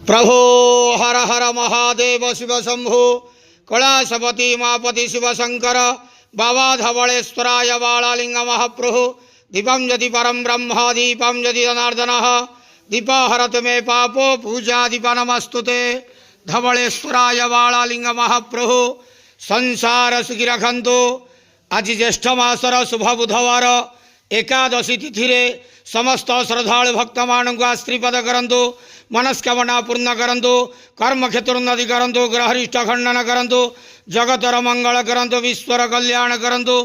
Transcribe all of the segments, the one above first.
प्रभो हर हर महादेव शिव शंभो कैलासपति मापति शिव शंकर बाबा धवलेश्वराय बालालिंग महाप्रभु दीपं यदि परम ब्रह्म दीपं यदि जनार्दन दीपहरत मे पापो पूजा दीप नमस्तुते धवलेश्वराय बालालिंग महाप्रभु संसार सुखी रखंतु। आज ज्येष्ठ मासर शुभ बुधवार एकादशी तिथि समस्त श्रद्धालु भक्त मान आश्रीपद करंतु, मनस्कामना पूर्ण करंतु, कर्म क्षेत्रोन्नति करंतु, ग्रहरिष्ठ खंडन करंतु, जगतर मंगल करंतु, विश्वर कल्याण करंतु,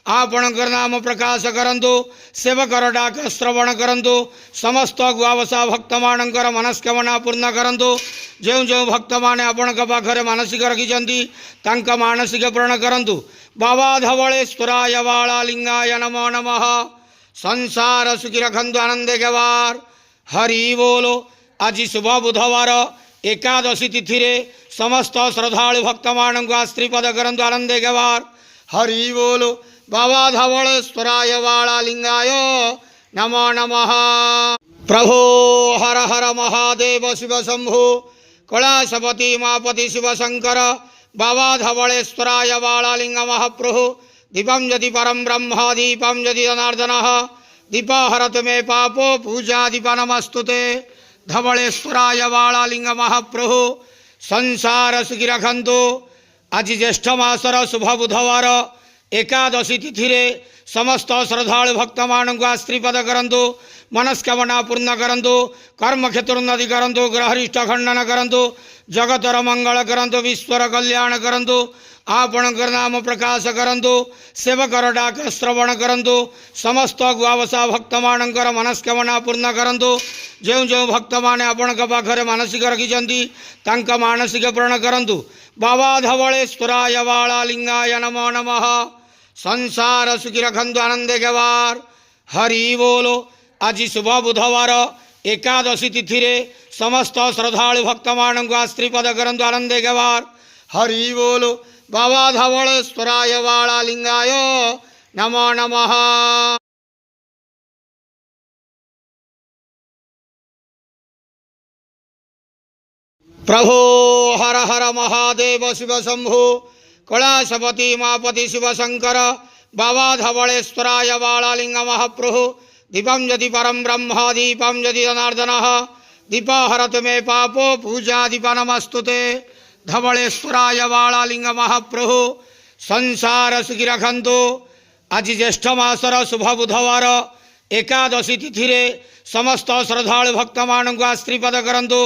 आपणकर नाम प्रकाश करंतु, सेवकर डाक श्रवण करंतु, समस्त गुआवसा भक्त मानकर मनस्कामना पूर्ण करंतु। जो जो भक्त माने आपणक पाखरे मानसिक रखिछंती तांका मानसिक पूर्ण करंतु। बाबा धवलेश्वराय बालालिंगाय नमो नमः। संसार सुखी रखंतु आनंदे गवार। हरि बोलो। आज शुभ बुधवार एकादशी तिथि समस्त श्रद्धालु भक्त मान आश्रीपद करंतु आनंदे गवार। हरि बोलो। बाबा धवलेश्वराय बालालिंगाय नमो नमः। प्रभो हर हर महादेव शिव शंभो कैलासपति मापति शिव शंकर बाबा धवलेश्वराय बालालिंग महाप्रभु दीपं यदि परम ब्रह्म दीपं यदि जनार्दन दीपहरत मे पापो पूजा दीप नमस्तुते धवलेश्वराय बालालिंग महाप्रभु संसार सुखी रखंतु। आज ज्येष्ठ मासर शुभ बुधवार एकादशी तिथि समस्त श्रद्धालु भक्त मान आश्रीपद करंतु, मनस्कामना पूर्ण करंतु, कर्म क्षेत्रोन्नति करंतु, ग्रहरिष्ठ खंडन करंतु, जगतर मंगल करंतु, विश्वर कल्याण करंतु, आपणकर नाम प्रकाश करंतु, सेवकर डाक श्रवण करंतु, समस्त गुआवसा भक्त मानकर मनस्कामना पूर्ण करंतु। जो जो भक्त माने आपणक पाखरे मानसिक रखिछंती तांका मानसिक पूर्ण करंतु। बाबा धवलेश्वराय बालालिंगाय नमो नमः। संसार सुखी रखंतु आनंदे गवार। हरि बोलो। आज शुभ बुधवार एकादशी तिथि समस्त श्रद्धालु भक्त मान आश्रीपद करंतु आनंदे गवार। हरि बोलो। बाबा धवलेश्वराय बालालिंगाय नमो नमः। प्रभो हर हर महादेव शिव शंभो कैलासपति मापति शिव शंकर बाबा धवलेश्वराय बालालिंग महाप्रभु दीपं यदि परम ब्रह्म दीपं यदि जनार्दन दीपहरत मे पापो पूजा दीप नमस्तुते धवलेश्वराय बालालिंग महाप्रभु संसार सुखी रखंतु। आज ज्येष्ठ मासर शुभ बुधवार एकादशी तिथि समस्त श्रद्धालु भक्त मान आश्रीपद करंतु।